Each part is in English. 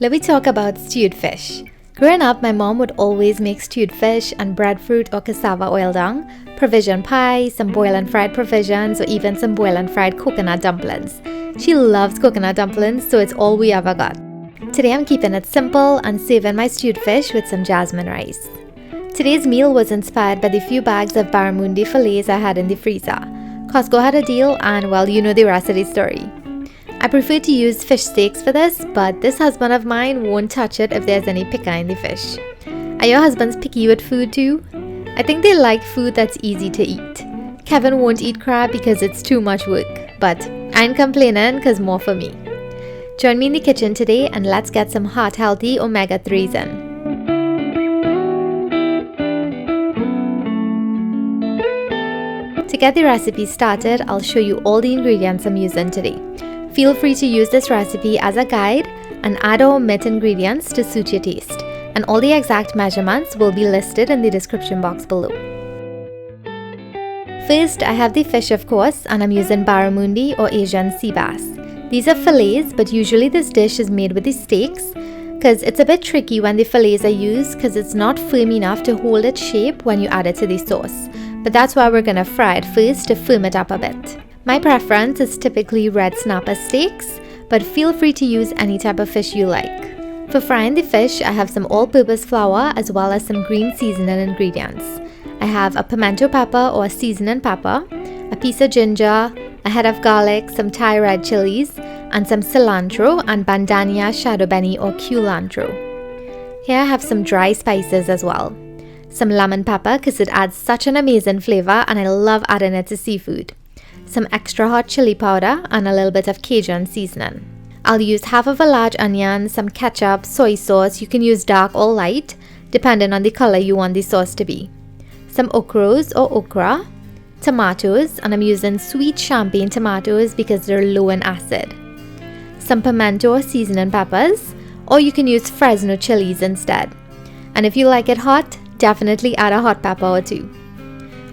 Let me talk about stewed fish. Growing up, my mom would always make stewed fish and breadfruit or cassava oil dung, provision pie, some boiled and fried provisions, or even some boiled and fried coconut dumplings. She loves coconut dumplings, so it's all we ever got. Today I'm keeping it simple and saving my stewed fish with some jasmine rice. Today's meal was inspired by the few bags of barramundi fillets I had in the freezer. Costco had a deal and, well, you know the rest of the story. I prefer to use fish steaks for this, but this husband of mine won't touch it if there's any pica in the fish. Are your husbands picky with food too? I think they like food that's easy to eat. Kevin won't eat crab because it's too much work, but I ain't complaining because more for me. Join me in the kitchen today and let's get some heart-healthy omega-3s in. To get the recipe started, I'll show you all the ingredients I'm using today. Feel free to use this recipe as a guide and add or omit ingredients to suit your taste, and all the exact measurements will be listed in the description box below. First, I have the fish, of course, and I'm using barramundi or Asian sea bass. These are fillets, but usually this dish is made with the steaks because it's a bit tricky when the fillets are used because it's not firm enough to hold its shape when you add it to the sauce. But that's why we're gonna fry it first to firm it up a bit. My preference is typically red snapper steaks, but feel free to use any type of fish you like. For frying the fish, I have some all-purpose flour as well as some green seasoning ingredients. I have a pimento pepper or seasoning pepper, a piece of ginger, a head of garlic, some Thai red chilies, and some cilantro and bandhania, shadow beni or culantro. Here I have some dry spices as well. Some lemon pepper because it adds such an amazing flavor and I love adding it to seafood. Some extra hot chili powder and a little bit of Cajun seasoning. I'll use half of a large onion, some ketchup, soy sauce. You can use dark or light depending on the color you want the sauce to be. Some okras or okra, tomatoes, and I'm using sweet champagne tomatoes because they're low in acid. Some pimento or seasoning peppers, or you can use Fresno chilies instead. And if you like it hot, definitely add a hot pepper or two.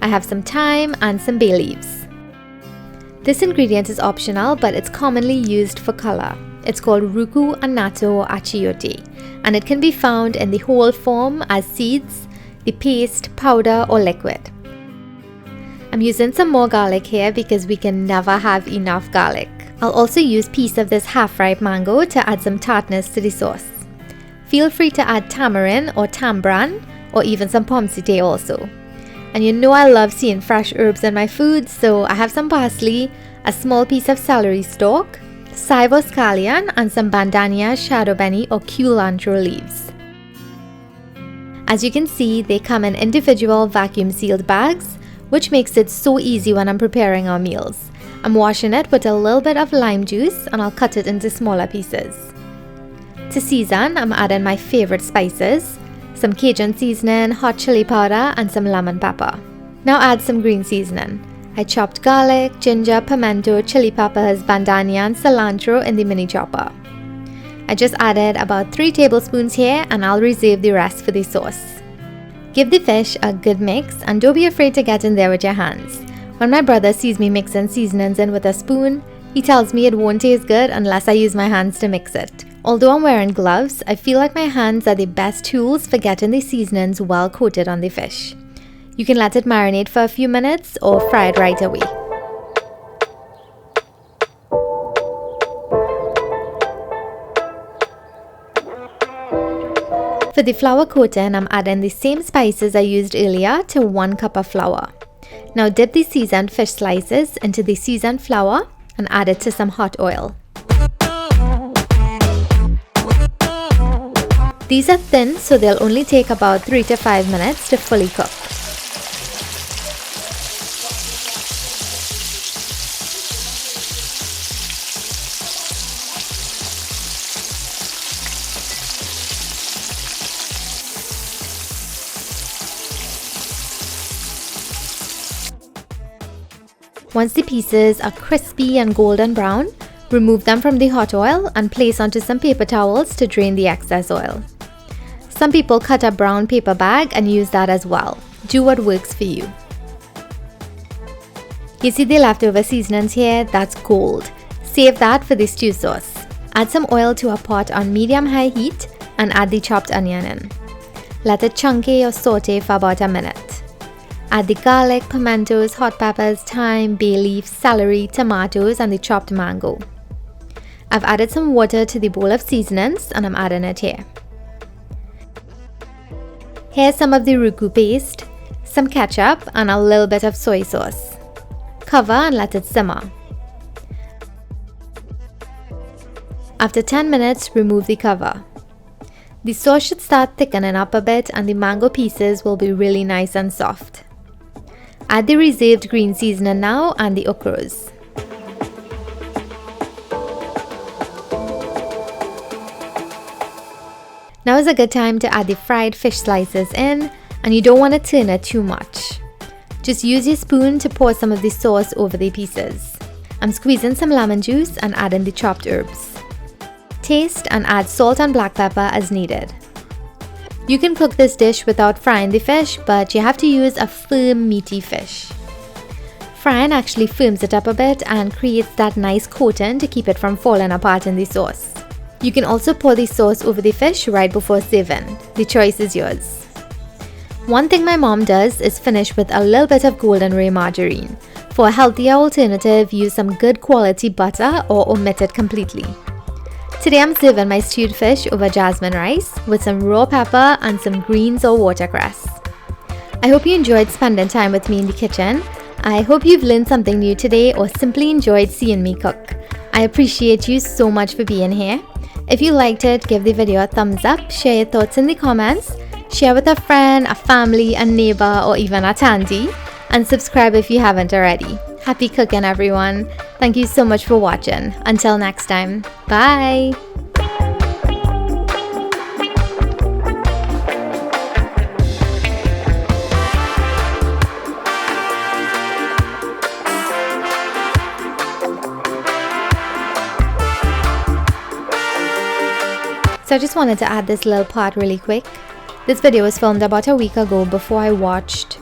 I have some thyme and some bay leaves. This ingredient is optional, but it's commonly used for color. It's called roucou, annatto, or achiote, and it can be found in the whole form as seeds, the paste, powder, or liquid. I'm using some more garlic here because we can never have enough garlic. I'll also use a piece of this half-ripe mango to add some tartness to the sauce. Feel free to add tamarind or tambran, or even some pomsite also. And you know I love seeing fresh herbs in my food, so I have some parsley, a small piece of celery stalk, chive or scallion, and some bandhania, shadow beni or culantro leaves. As you can see, they come in individual vacuum sealed bags, which makes it so easy when I'm preparing our meals. I'm washing it with a little bit of lime juice and I'll cut it into smaller pieces. To season, I'm adding my favorite spices, some Cajun seasoning, hot chili powder, and some lemon pepper. Now add some green seasoning. I chopped garlic, ginger, pimento, chili peppers, bandhania, and cilantro in the mini chopper. I just added about 3 tablespoons here and I'll reserve the rest for the sauce. Give the fish a good mix and don't be afraid to get in there with your hands. When my brother sees me mixing seasonings in with a spoon, he tells me it won't taste good unless I use my hands to mix it. Although I'm wearing gloves, I feel like my hands are the best tools for getting the seasonings well coated on the fish. You can let it marinate for a few minutes or fry it right away. For the flour coating, I'm adding the same spices I used earlier to 1 cup of flour. Now dip the seasoned fish slices into the seasoned flour and add it to some hot oil. These are thin, so they'll only take about 3 to 5 minutes to fully cook. Once the pieces are crispy and golden brown, remove them from the hot oil and place onto some paper towels to drain the excess oil. Some people cut a brown paper bag and use that as well. Do what works for you. You see the leftover seasonings here? That's gold. Save that for the stew sauce. Add some oil to a pot on medium-high heat and add the chopped onion in. Let it chunky or saute for about a minute. Add the garlic, pimentos, hot peppers, thyme, bay leaf, celery, tomatoes, and the chopped mango. I've added some water to the bowl of seasonings and I'm adding it here. Here's some of the roucou paste, some ketchup, and a little bit of soy sauce. Cover and let it simmer. After 10 minutes, remove the cover. The sauce should start thickening up a bit and the mango pieces will be really nice and soft. Add the reserved green seasoning now and the okras. Now is a good time to add the fried fish slices in, and you don't want to turn it too much. Just use your spoon to pour some of the sauce over the pieces. I'm squeezing some lemon juice and adding the chopped herbs. Taste and add salt and black pepper as needed. You can cook this dish without frying the fish, but you have to use a firm, meaty fish. Frying actually firms it up a bit and creates that nice coating to keep it from falling apart in the sauce. You can also pour the sauce over the fish right before serving. The choice is yours. One thing my mom does is finish with a little bit of golden ray margarine. For a healthier alternative, use some good quality butter or omit it completely. Today I'm serving my stewed fish over jasmine rice with some raw pepper and some greens or watercress. I hope you enjoyed spending time with me in the kitchen. I hope you've learned something new today or simply enjoyed seeing me cook. I appreciate you so much for being here. If you liked it, give the video a thumbs up, share your thoughts in the comments, share with a friend, a family, a neighbor, or even a tanty, and subscribe if you haven't already. Happy cooking, everyone. Thank you so much for watching. Until next time, bye. So I just wanted to add this little part really quick. This video was filmed about a week ago before I watched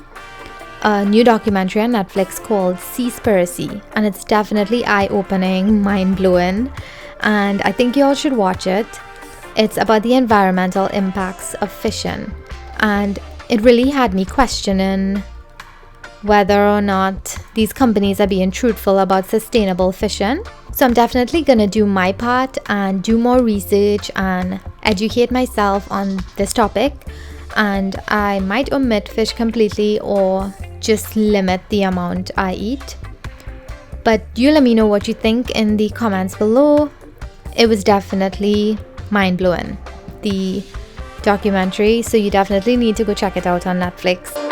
a new documentary on Netflix called Seaspiracy, and it's definitely eye-opening, mind-blowing, and I think you all should watch it. It's about the environmental impacts of fishing, and it really had me questioning whether or not these companies are being truthful about sustainable fishing. So I'm definitely gonna do my part and do more research and educate myself on this topic, and I might omit fish completely or just limit the amount I eat. But you let me know what you think in the comments below. It was definitely mind-blowing, the documentary, so you definitely need to go check it out on Netflix.